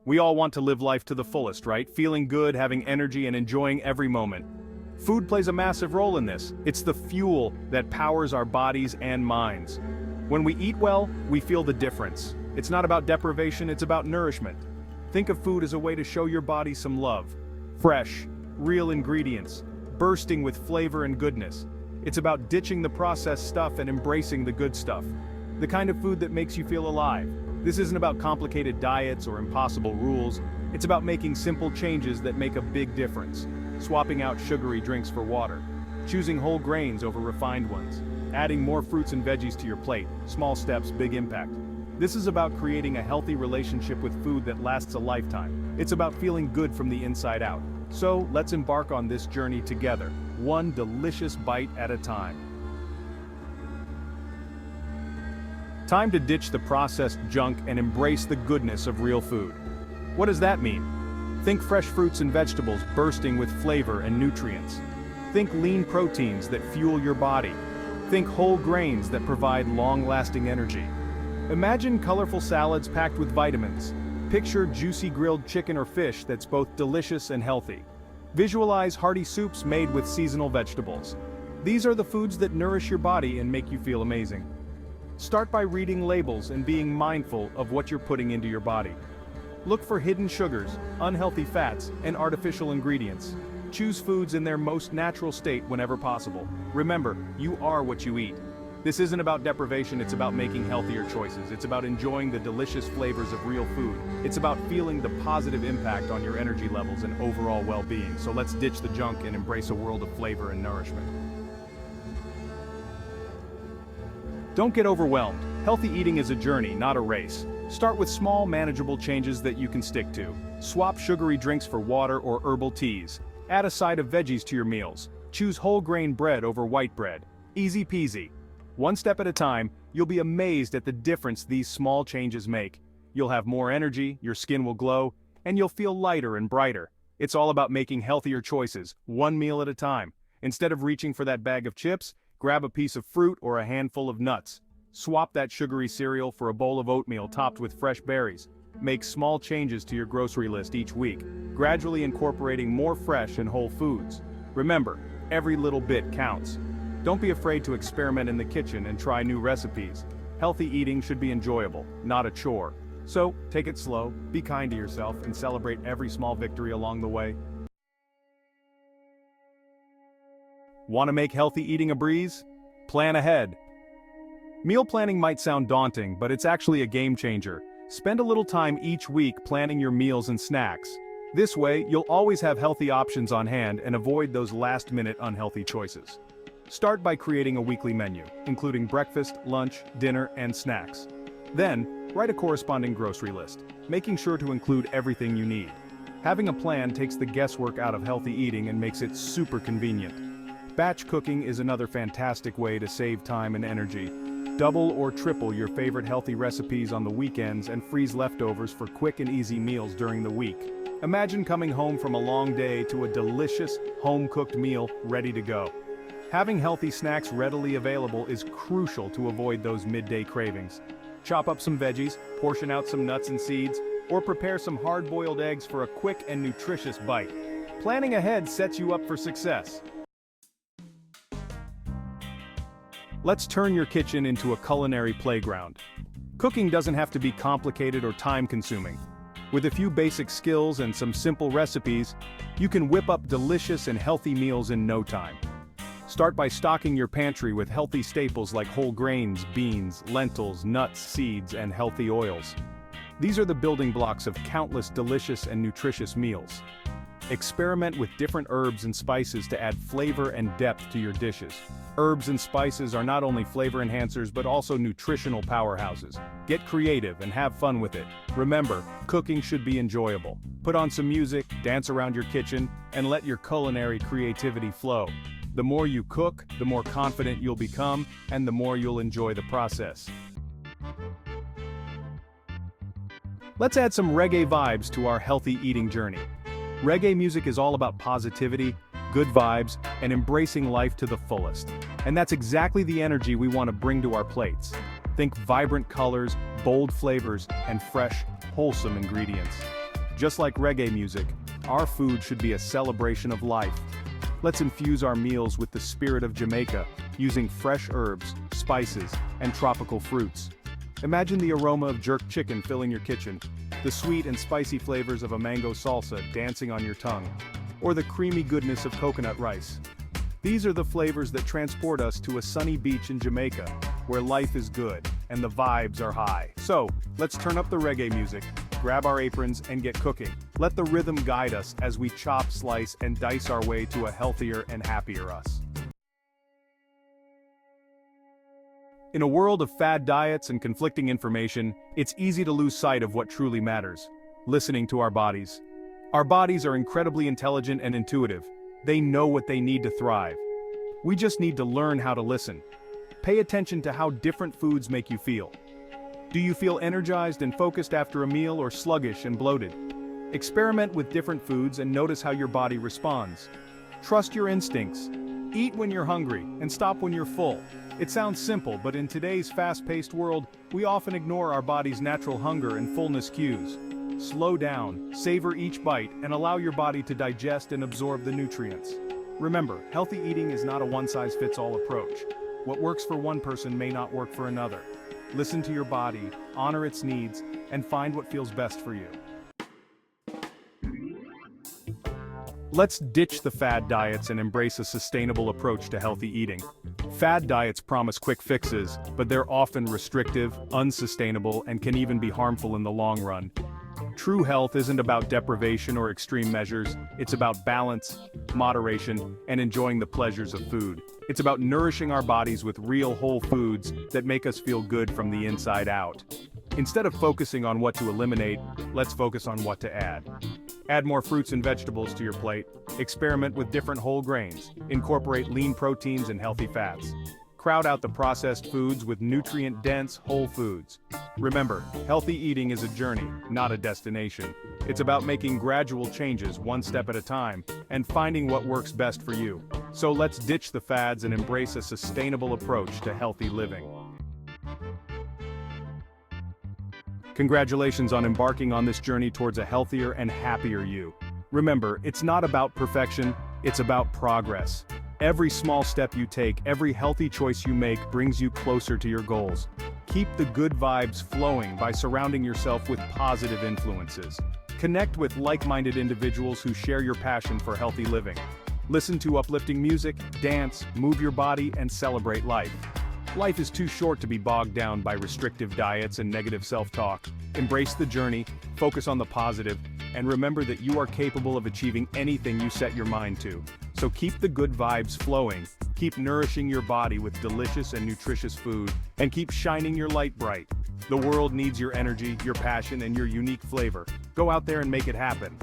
We all want to live life to the fullest, right? Feeling good, having energy, and enjoying every moment. Food plays a massive role in this. It's the fuel that powers our bodies and minds. When we eat well, we feel the difference. It's not about deprivation, it's about nourishment. Think of food as a way to show your body some love. Fresh, real ingredients, bursting with flavor and goodness. It's about ditching the processed stuff and embracing the good stuff. The kind of food that makes you feel alive. This isn't about complicated diets or impossible rules. It's about making simple changes that make a big difference. Swapping out sugary drinks for water. Choosing whole grains over refined ones. Adding more fruits and veggies to your plate. Small steps, big impact. This is about creating a healthy relationship with food that lasts a lifetime. It's about feeling good from the inside out. So, let's embark on this journey together, one delicious bite at a time. Time to ditch the processed junk and embrace the goodness of real food. What does that mean? Think fresh fruits and vegetables bursting with flavor and nutrients. Think lean proteins that fuel your body. Think whole grains that provide long-lasting energy. Imagine colorful salads packed with vitamins. Picture juicy grilled chicken or fish that's both delicious and healthy. Visualize hearty soups made with seasonal vegetables. These are the foods that nourish your body and make you feel amazing. Start by reading labels and being mindful of what you're putting into your body. Look for hidden sugars, unhealthy fats, and artificial ingredients. Choose foods in their most natural state whenever possible. Remember, you are what you eat. This isn't about deprivation, it's about making healthier choices. It's about enjoying the delicious flavors of real food. It's about feeling the positive impact on your energy levels and overall well-being. So let's ditch the junk and embrace a world of flavor and nourishment. Don't get overwhelmed. Healthy eating is a journey, not a race. Start with small, manageable changes that you can stick to. Swap sugary drinks for water or herbal teas. Add a side of veggies to your meals. Choose whole grain bread over white bread. Easy peasy. One step at a time, you'll be amazed at the difference these small changes make. You'll have more energy, your skin will glow, and you'll feel lighter and brighter. It's all about making healthier choices, one meal at a time. Instead of reaching for that bag of chips, grab a piece of fruit or a handful of nuts. Swap that sugary cereal for a bowl of oatmeal topped with fresh berries. Make small changes to your grocery list each week, gradually incorporating more fresh and whole foods. Remember, every little bit counts. Don't be afraid to experiment in the kitchen and try new recipes. Healthy eating should be enjoyable, not a chore. So, take it slow, be kind to yourself, and celebrate every small victory along the way. Want to make healthy eating a breeze? Plan ahead. Meal planning might sound daunting, but it's actually a game changer. Spend a little time each week planning your meals and snacks. This way, you'll always have healthy options on hand and avoid those last-minute unhealthy choices. Start by creating a weekly menu, including breakfast, lunch, dinner, and snacks. Then, write a corresponding grocery list, making sure to include everything you need. Having a plan takes the guesswork out of healthy eating and makes it super convenient. Batch cooking is another fantastic way to save time and energy. Double or triple your favorite healthy recipes on the weekends and freeze leftovers for quick and easy meals during the week. Imagine coming home from a long day to a delicious, home-cooked meal ready to go. Having healthy snacks readily available is crucial to avoid those midday cravings. Chop up some veggies, portion out some nuts and seeds, or prepare some hard-boiled eggs for a quick and nutritious bite. Planning ahead sets you up for success. Let's turn your kitchen into a culinary playground. Cooking doesn't have to be complicated or time-consuming. With a few basic skills and some simple recipes, you can whip up delicious and healthy meals in no time. Start by stocking your pantry with healthy staples like whole grains, beans, lentils, nuts, seeds, and healthy oils. These are the building blocks of countless delicious and nutritious meals. Experiment with different herbs and spices to add flavor and depth to your dishes. Herbs and spices are not only flavor enhancers but also nutritional powerhouses. Get creative and have fun with it. Remember, cooking should be enjoyable. Put on some music, dance around your kitchen, and let your culinary creativity flow. The more you cook, the more confident you'll become, and the more you'll enjoy the process. Let's add some reggae vibes to our healthy eating journey. Reggae music is all about positivity, good vibes, and embracing life to the fullest. And that's exactly the energy we want to bring to our plates. Think vibrant colors, bold flavors, and fresh, wholesome ingredients. Just like reggae music, our food should be a celebration of life. Let's infuse our meals with the spirit of Jamaica, using fresh herbs, spices, and tropical fruits. Imagine the aroma of jerk chicken filling your kitchen, the sweet and spicy flavors of a mango salsa dancing on your tongue, or the creamy goodness of coconut rice. These are the flavors that transport us to a sunny beach in Jamaica, where life is good and the vibes are high. So, let's turn up the reggae music, grab our aprons, and get cooking. Let the rhythm guide us as we chop, slice, and dice our way to a healthier and happier us. In a world of fad diets and conflicting information, it's easy to lose sight of what truly matters: listening to our bodies. Our bodies are incredibly intelligent and intuitive. They know what they need to thrive. We just need to learn how to listen. Pay attention to how different foods make you feel. Do you feel energized and focused after a meal, or sluggish and bloated? Experiment with different foods and notice how your body responds. Trust your instincts. Eat when you're hungry and stop when you're full. It sounds simple, but in today's fast-paced world, we often ignore our body's natural hunger and fullness cues. Slow down, savor each bite, and allow your body to digest and absorb the nutrients. Remember, healthy eating is not a one-size-fits-all approach. What works for one person may not work for another. Listen to your body, honor its needs, and find what feels best for you. Let's ditch the fad diets and embrace a sustainable approach to healthy eating. Fad diets promise quick fixes, but they're often restrictive, unsustainable, and can even be harmful in the long run. True health isn't about deprivation or extreme measures. It's about balance, moderation, and enjoying the pleasures of food. It's about nourishing our bodies with real whole foods that make us feel good from the inside out. Instead of focusing on what to eliminate, let's focus on what to add. Add more fruits and vegetables to your plate. Experiment with different whole grains. Incorporate lean proteins and healthy fats. Crowd out the processed foods with nutrient-dense whole foods. Remember, healthy eating is a journey, not a destination. It's about making gradual changes one step at a time and finding what works best for you. So let's ditch the fads and embrace a sustainable approach to healthy living. Congratulations on embarking on this journey towards a healthier and happier you. Remember, it's not about perfection, it's about progress. Every small step you take, every healthy choice you make brings you closer to your goals. Keep the good vibes flowing by surrounding yourself with positive influences. Connect with like-minded individuals who share your passion for healthy living. Listen to uplifting music, dance, move your body, and celebrate life. Life is too short to be bogged down by restrictive diets and negative self-talk. Embrace the journey, focus on the positive, and remember that you are capable of achieving anything you set your mind to. So keep the good vibes flowing, keep nourishing your body with delicious and nutritious food, and keep shining your light bright. The world needs your energy, your passion, and your unique flavor. Go out there and make it happen.